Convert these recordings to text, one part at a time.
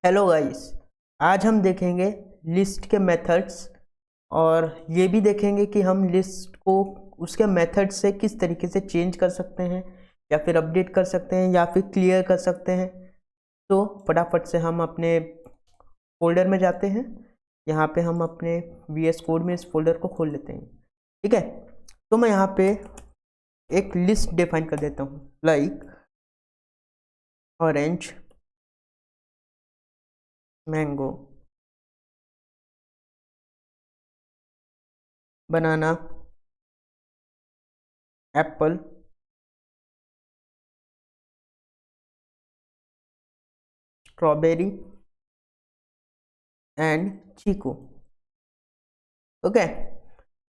Hello guys, आज हम देखेंगे लिस्ट के मेथड्स और ये भी देखेंगे कि हम लिस्ट को उसके मेथड से किस तरीके से चेंज कर सकते हैं या फिर अपडेट कर सकते हैं या फिर क्लियर कर सकते हैं। तो फटाफट से हम अपने फोल्डर में जाते हैं। यहाँ पे हम अपने VS कोड में इस फोल्डर को खोल लेते हैं। ठीक है, तो मैं यहाँ पे एक लिस्ट डिफाइन कर देता हूँ, like orange, mango, banana, apple, strawberry and chikoo. Okay,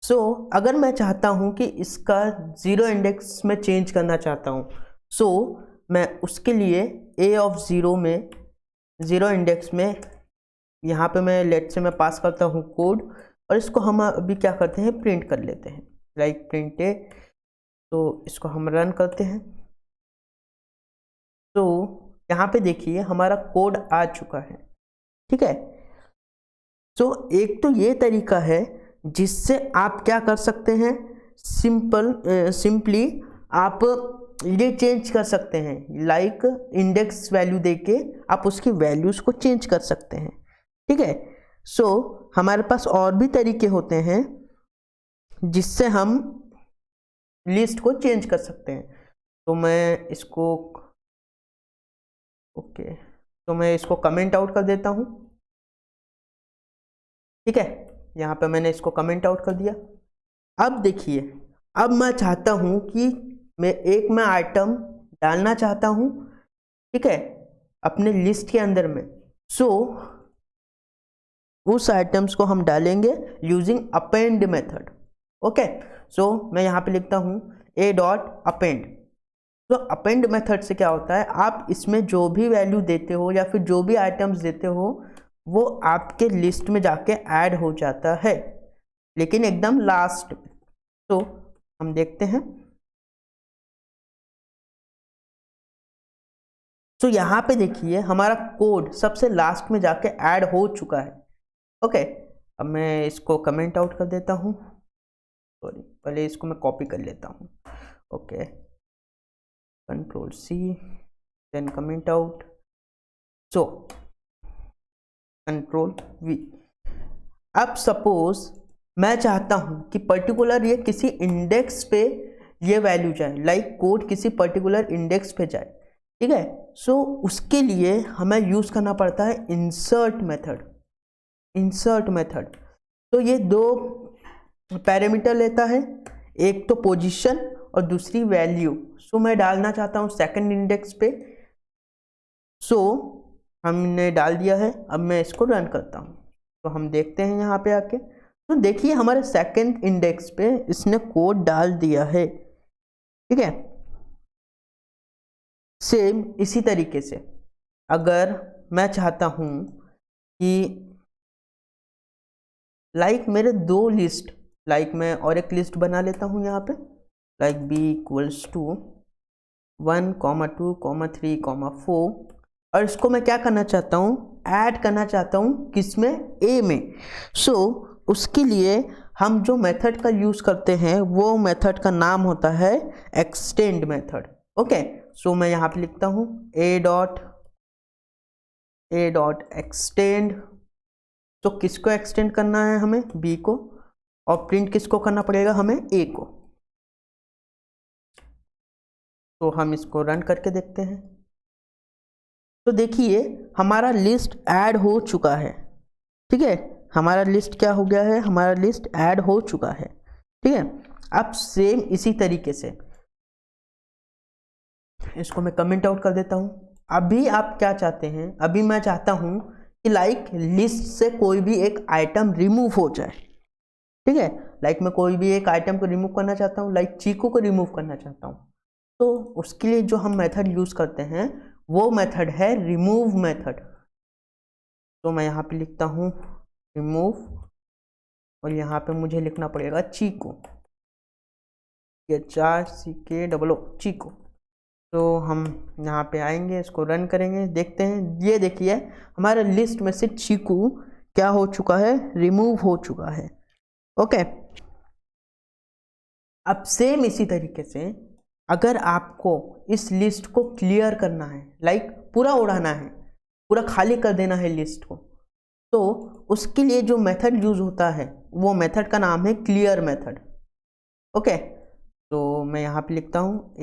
so अगर मैं चाहता हूं कि इसका ज़ीरो इंडेक्स में चेंज करना चाहता हूं, सो मैं उसके लिए ए ऑफ ज़ीरो में ज़ीरो इंडेक्स में यहाँ पे मैं लेट से मैं पास करता हूँ कोड और इसको हम अभी क्या करते हैं, प्रिंट कर लेते हैं, लाइक प्रिंट ए। तो इसको हम रन करते हैं। तो यहाँ पे देखिए हमारा कोड आ चुका है। ठीक है, तो एक तो ये तरीका है जिससे आप क्या कर सकते हैं, सिंपली आप ये चेंज कर सकते हैं, लाइक इंडेक्स वैल्यू देके आप उसकी वैल्यूज को चेंज कर सकते हैं। ठीक है, सो हमारे पास और भी तरीके होते हैं जिससे हम लिस्ट को चेंज कर सकते हैं। तो मैं इसको तो मैं इसको कमेंट आउट कर देता हूँ। ठीक है, यहाँ पे मैंने इसको कमेंट आउट कर दिया। अब देखिए, अब मैं चाहता हूँ कि मैं आइटम डालना चाहता हूँ, ठीक है, अपने लिस्ट के अंदर में। सो उस आइटम्स को हम डालेंगे यूजिंग अपेंड मेथड। ओके, सो मैं यहाँ पे लिखता हूँ ए डॉट अपेंड। तो अपेंड मेथड से क्या होता है, आप इसमें जो भी वैल्यू देते हो या फिर जो भी आइटम्स देते हो वो आपके लिस्ट में जाके ऐड हो जाता है, लेकिन एकदम लास्ट में। तो हम देखते हैं। तो यहाँ पे देखिए हमारा कोड सबसे लास्ट में जाके ऐड हो चुका है। ओके, अब मैं इसको कमेंट आउट कर देता हूँ। सॉरी, पहले इसको मैं कॉपी कर लेता हूँ। Okay, control C, then comment out, so control V। अब सपोज मैं चाहता हूं कि पर्टिकुलर ये किसी इंडेक्स पे ये वैल्यू जाए, लाइक कोड किसी पर्टिकुलर इंडेक्स पे जाए। ठीक है, सो उसके लिए हमें यूज करना पड़ता है इंसर्ट मेथड। इंसर्ट मेथड तो ये दो पैरामीटर लेता है, एक तो पोजीशन और दूसरी वैल्यू। सो मैं डालना चाहता हूँ सेकंड इंडेक्स पे। सो हमने डाल दिया है। अब मैं इसको रन करता हूँ तो हम देखते हैं यहाँ पे आके, तो देखिए हमारे सेकंड इंडेक्स पे इसने कोड डाल दिया है। ठीक है, सेम इसी तरीके से अगर मैं चाहता हूँ कि लाइक मेरे दो लिस्ट, लाइक मैं और एक लिस्ट बना लेता हूँ यहाँ पे, लाइक B=1, 2, 3, 4, और इसको मैं क्या करना चाहता हूँ, ऐड करना चाहता हूँ किसमें, ए में। सो उसके लिए हम जो मेथड का यूज करते हैं वो मेथड का नाम होता है एक्सटेंड मेथड। ओके, सो मैं यहाँ पे लिखता हूँ ए डॉट एक्सटेंड। तो किसको एक्सटेंड करना है, हमें बी को, और प्रिंट किसको करना पड़ेगा, हमें ए को। तो हम इसको रन करके देखते हैं। तो देखिए हमारा लिस्ट ऐड हो चुका है। ठीक है, हमारा लिस्ट क्या हो गया है, हमारा लिस्ट ऐड हो चुका है। ठीक है, अब सेम इसी तरीके से इसको मैं कमेंट आउट कर देता हूं। अभी आप क्या चाहते हैं, अभी मैं चाहता हूं कि लाइक लिस्ट से कोई भी एक आइटम रिमूव हो जाए। ठीक है, लाइक मैं कोई भी एक आइटम को रिमूव करना चाहता हूं, लाइक चीकू को रिमूव करना चाहता हूं। तो उसके लिए जो हम मेथड यूज करते हैं वो मेथड है रिमूव मेथड। तो मैं यहाँ पे लिखता हूँ रिमूव, और यहाँ पे मुझे लिखना पड़ेगा चीकू, CHRCKO, चीकू। तो हम यहाँ पे आएंगे, इसको रन करेंगे, देखते हैं। ये देखिए हमारे लिस्ट में से चीकू क्या हो चुका है, रिमूव हो चुका है। ओके, अब सेम इसी तरीके से अगर आपको इस लिस्ट को क्लियर करना है, लाइक पूरा उड़ाना है, पूरा खाली कर देना है लिस्ट को, तो उसके लिए जो मेथड यूज होता है वो मेथड का नाम है क्लियर मेथड। ओके, तो मैं यहाँ पे लिखता हूँ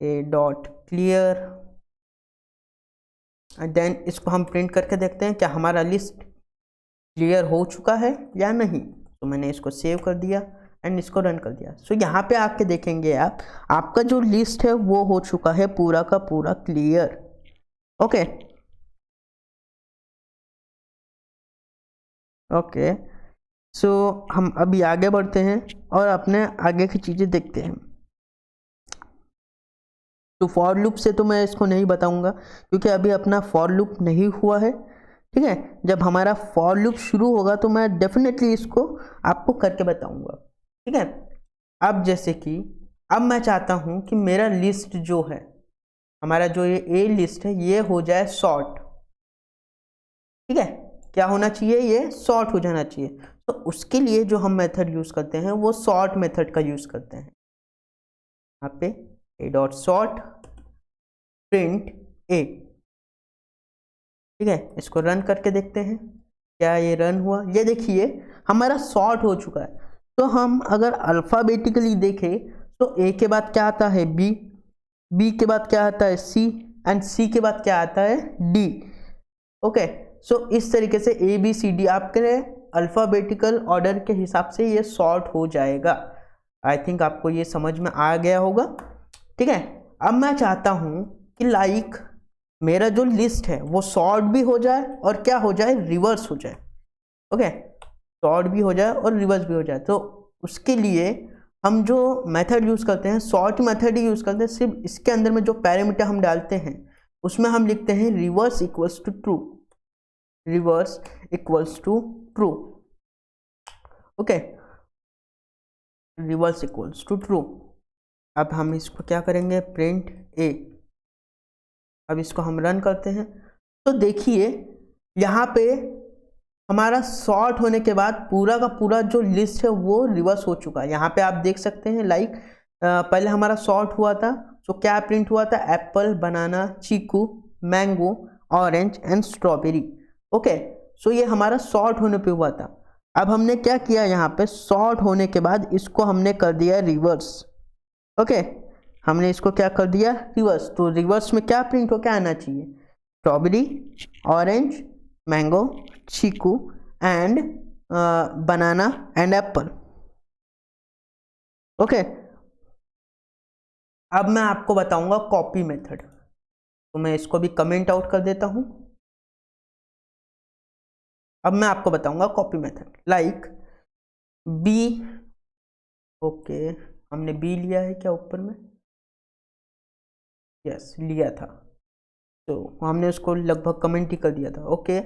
ए डॉट क्लियर, देन इसको हम प्रिंट करके देखते हैं क्या हमारा लिस्ट क्लियर हो चुका है या नहीं। तो मैंने इसको सेव कर दिया एंड इसको रन कर दिया। सो यहाँ पे आके देखेंगे आप, आपका जो लिस्ट है वो हो चुका है पूरा का पूरा क्लियर। ओके ओके, सो हम अभी आगे बढ़ते हैं और अपने आगे की चीज़ें देखते हैं। तो फॉर लूप से तो मैं इसको नहीं बताऊंगा क्योंकि अभी अपना फॉर लूप नहीं हुआ है, ठीक है। जब हमारा फॉर लूप शुरू होगा तो मैं डेफिनेटली इसको आपको करके बताऊंगा, ठीक है। अब जैसे कि अब मैं चाहता हूं कि मेरा लिस्ट जो है, हमारा जो ये ए लिस्ट है, ये हो जाए सॉर्ट, ठीक है। क्या होना चाहिए, ये सॉर्ट हो जाना चाहिए। तो उसके लिए जो हम मेथड यूज करते हैं वो सॉर्ट मेथड का यूज करते हैं। यहाँ पे ए डॉट सॉर्ट प्रिंट ए, ठीक है। इसको रन करके देखते हैं क्या ये रन हुआ। ये देखिए हमारा सॉर्ट हो चुका है। तो हम अगर अल्फाबेटिकली देखें तो ए के बाद क्या आता है बी, बी के बाद क्या आता है सी, एंड सी के बाद क्या आता है डी। ओके, सो इस तरीके से ए बी सी डी आपके अल्फाबेटिकल ऑर्डर के हिसाब से ये सॉर्ट हो जाएगा। आई थिंक आपको ये समझ में आ गया होगा, ठीक है। अब मैं चाहता हूं कि लाइक मेरा जो लिस्ट है वो सॉर्ट भी हो जाए और क्या हो जाए, रिवर्स हो जाए। ओके, सॉर्ट भी हो जाए और रिवर्स भी हो जाए। तो उसके लिए हम जो मेथड यूज करते हैं सॉर्ट मेथड ही यूज करते हैं। सिर्फ इसके अंदर में जो पैरामीटर हम डालते हैं उसमें हम लिखते हैं reverse equals to true, reverse equals to true. Okay, reverse equals to true. अब हम इसको क्या करेंगे, प्रिंट ए। अब इसको हम रन करते हैं तो देखिए यहाँ पे हमारा सॉर्ट होने के बाद पूरा का पूरा जो लिस्ट है वो रिवर्स हो चुका है। यहाँ पे आप देख सकते हैं लाइक पहले हमारा सॉर्ट हुआ था तो क्या प्रिंट हुआ था, apple, banana, chikoo, mango, orange and strawberry. Okay, so ये हमारा सॉर्ट होने पे हुआ था। अब हमने क्या किया, यहाँ पे सॉर्ट होने के बाद इसको हमने कर दिया रिवर्स। ओके, हमने इसको क्या कर दिया, रिवर्स। तो रिवर्स में क्या प्रिंट हो, क्या आना चाहिए, strawberry, orange, mango, chikoo and banana and apple. Okay, अब मैं आपको बताऊंगा कॉपी मेथड। तो मैं इसको भी कमेंट आउट कर देता हूं। अब मैं आपको बताऊंगा copy method, like B. Okay, हमने बी लिया है क्या ऊपर में, यस लिया था, तो हमने उसको लगभग कमेंट ही कर दिया था। ओके,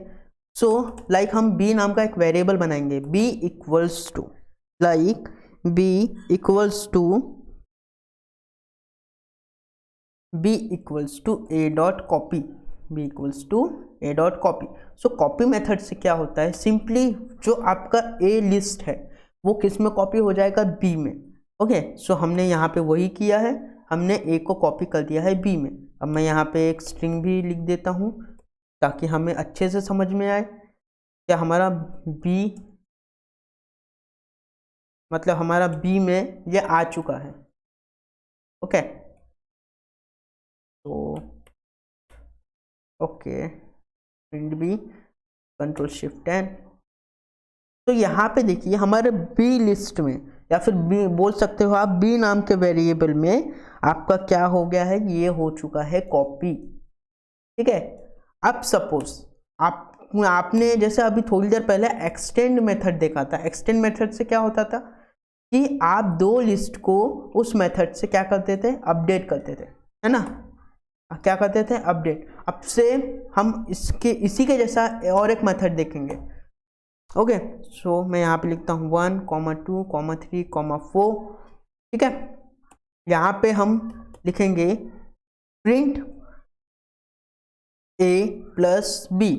सो लाइक हम b नाम का एक वेरिएबल बनाएंगे, b equals to, like b equals to a dot copy, b equals to a dot copy. So copy method से क्या होता है, सिंपली जो आपका a लिस्ट है वो किस में कॉपी हो जाएगा, b में। ओके, सो हमने यहाँ पे वही किया है, हमने a को कॉपी कर दिया है b में। अब मैं यहाँ पे एक स्ट्रिंग भी लिख देता हूँ ताकि हमें अच्छे से समझ में आए क्या हमारा b, मतलब हमारा b में ये आ चुका है। ओके, तो okay, print b, control shift N. तो यहाँ पे देखिए हमारे b लिस्ट में, या फिर b बोल सकते हो आप, b नाम के वेरिएबल में आपका क्या हो गया है, ये हो चुका है कॉपी, ठीक है। अब सपोज आपने जैसे अभी थोड़ी देर पहले एक्सटेंड मेथड देखा था। एक्सटेंड मेथड से क्या होता था कि आप दो लिस्ट को उस मेथड से क्या करते थे, अपडेट करते थे, है ना, क्या करते थे, अपडेट। अब से हम इसी के जैसा और एक मेथड देखेंगे। ओके, सो मैं यहाँ पे लिखता हूँ 1, 2, 3, 4, ठीक है। यहाँ पे हम लिखेंगे प्रिंट a प्लस बी।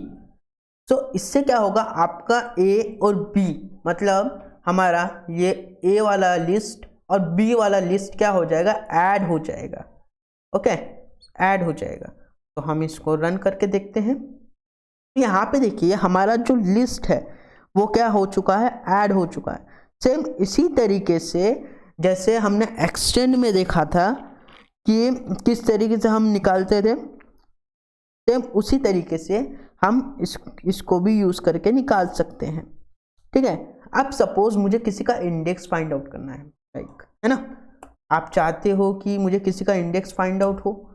तो इससे क्या होगा, आपका a और b मतलब हमारा ये a वाला लिस्ट और b वाला लिस्ट क्या हो जाएगा, ऐड हो जाएगा। ओके, ऐड हो जाएगा। तो हम इसको रन करके देखते हैं। यहाँ पे देखिए हमारा जो लिस्ट है वो क्या हो चुका है, ऐड हो चुका है। सेम इसी तरीके से जैसे हमने एक्सटेंड में देखा था कि किस तरीके से हम निकालते थे, सेम उसी तरीके से हम इसको भी यूज करके निकाल सकते हैं। ठीक है, अब सपोज मुझे किसी का इंडेक्स फाइंड आउट करना है, लाइक है ना, आप चाहते हो कि मुझे किसी का इंडेक्स फाइंड आउट हो।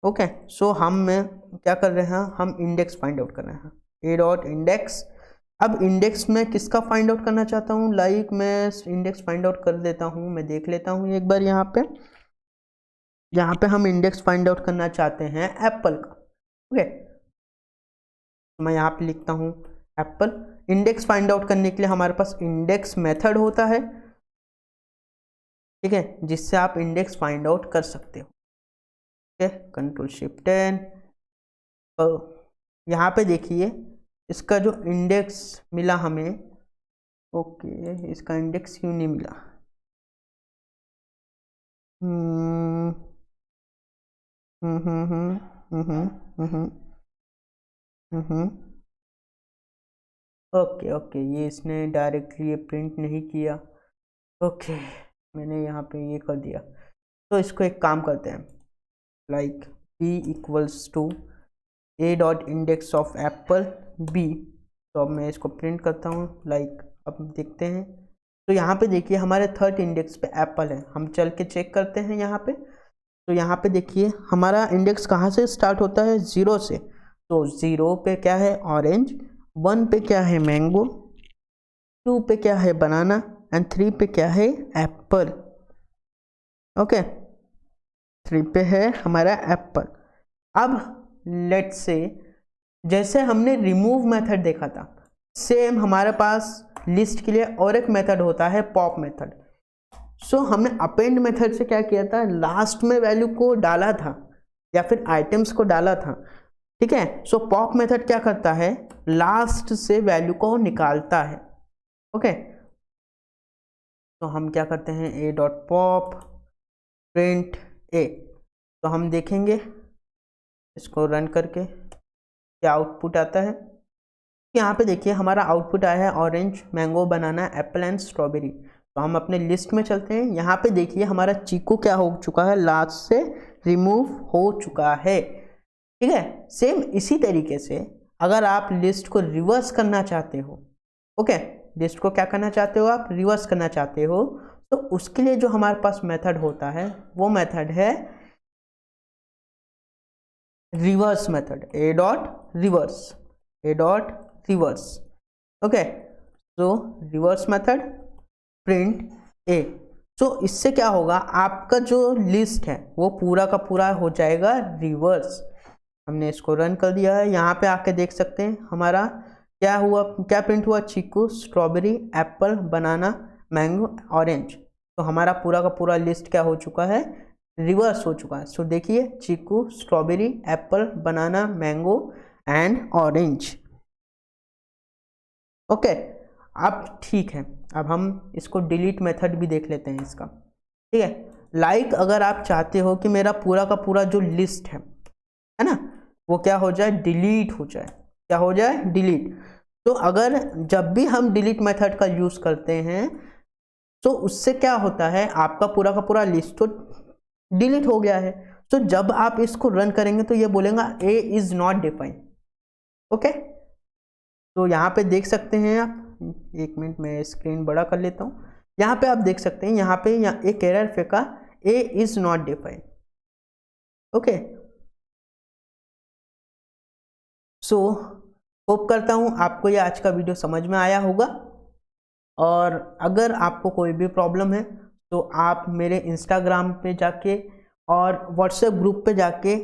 ओके, सो हम क्या कर रहे हैं, हम इंडेक्स फाइंड आउट कर रहे हैं, ए डॉट इंडेक्स। अब इंडेक्स में किसका फाइंड आउट करना चाहता हूँ, लाइक मैं इंडेक्स फाइंड आउट कर देता हूँ, मैं देख लेता हूँ एक बार। यहाँ पे हम इंडेक्स फाइंड आउट करना चाहते हैं एप्पल का। ओके, मैं यहाँ पे लिखता हूँ एप्पल। इंडेक्स फाइंड आउट करने के लिए हमारे पास इंडेक्स मेथड होता है, ठीक है, जिससे आप इंडेक्स फाइंड आउट कर सकते हो। Control shift 10। यहाँ पे देखिए इसका जो इंडेक्स मिला हमें, ओके, इसका इंडेक्स क्यों नहीं मिला, ओके, ये इसने डायरेक्टली ये प्रिंट नहीं किया। ओके, मैंने यहाँ पे ये कर दिया। तो इसको एक काम करते हैं, like b equals to a dot index of apple b। तो अब मैं इसको प्रिंट करता हूँ, लाइक अब देखते हैं। तो यहाँ पे देखिए हमारे थर्ड इंडेक्स पे एप्पल है, हम चल के चेक करते हैं यहाँ पे। तो यहाँ पे देखिए हमारा इंडेक्स कहाँ से स्टार्ट होता है, 0 से। तो 0 पे क्या है, ऑरेंज। 1 पे क्या है, मैंगो। 2 पे क्या है, बनाना। एंड 3 पे क्या है, एप्पल। ओके, 3 पे है हमारा एप्पल। अब लेट्स से जैसे हमने रिमूव मेथड देखा था, सेम हमारे पास लिस्ट के लिए और एक मेथड होता है पॉप मेथड। सो हमने अपेंड मेथड से क्या किया था, लास्ट में वैल्यू को डाला था या फिर आइटम्स को डाला था। ठीक है, सो पॉप मेथड क्या करता है, लास्ट से वैल्यू को निकालता है। ओके, तो हम क्या करते हैं, ए डॉट पॉप प्रिंट ए। तो हम देखेंगे इसको रन करके क्या आउटपुट आता है। यहाँ पे देखिए हमारा आउटपुट आया है orange, mango, banana, Apple and strawberry. तो हम अपने लिस्ट में चलते हैं। यहाँ पे देखिए हमारा चीकू क्या हो चुका है, लास्ट से रिमूव हो चुका है। ठीक है, सेम इसी तरीके से अगर आप लिस्ट को रिवर्स करना चाहते हो, ओके, लिस्ट को क्या करना चाहते हो आप, रिवर्स करना चाहते हो, तो उसके लिए जो हमारे पास मेथड होता है वो मेथड है reverse method, A dot reverse, A dot reverse. Okay, so reverse method print A. So इससे क्या होगा, आपका जो लिस्ट है वो पूरा का पूरा हो जाएगा रिवर्स। हमने इसको रन कर दिया है। यहाँ पे आके देख सकते हैं हमारा क्या हुआ, क्या प्रिंट हुआ, चीकू, strawberry, apple, banana, mango, orange. तो हमारा पूरा का पूरा लिस्ट क्या हो चुका है, रिवर्स हो चुका है। सो देखिए chikoo, strawberry, apple, banana, mango and orange. Okay, अब ठीक है, अब हम इसको डिलीट मेथड भी देख लेते हैं इसका। ठीक है, लाइक अगर आप चाहते हो कि मेरा पूरा का पूरा जो लिस्ट है ना, वो क्या हो जाए, डिलीट हो जाए। क्या हो जाए, डिलीट। तो अगर जब भी हम डिलीट मेथड का यूज करते हैं तो उससे क्या होता है, आपका पूरा का पूरा लिस्ट तो डिलीट हो गया है। तो जब आप इसको रन करेंगे तो ये बोलेगा ए इज नॉट डिफाइंड। ओके, तो यहाँ पे देख सकते हैं आप, एक मिनट मैं स्क्रीन बड़ा कर लेता हूँ। यहाँ पे आप देख सकते हैं, यहाँ पे एक एरर फेंका, A is not defined. Okay, so hope करता हूँ आपको ये आज का वीडियो समझ में आया होगा। और अगर आपको कोई भी प्रॉब्लम है तो आप मेरे इंस्टाग्राम पे जाके और व्हाट्सएप ग्रुप पे जाके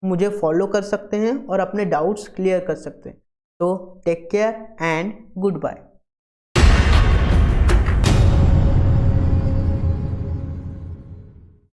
मुझे फॉलो कर सकते हैं और अपने डाउट्स क्लियर कर सकते हैं। तो take care and good bye.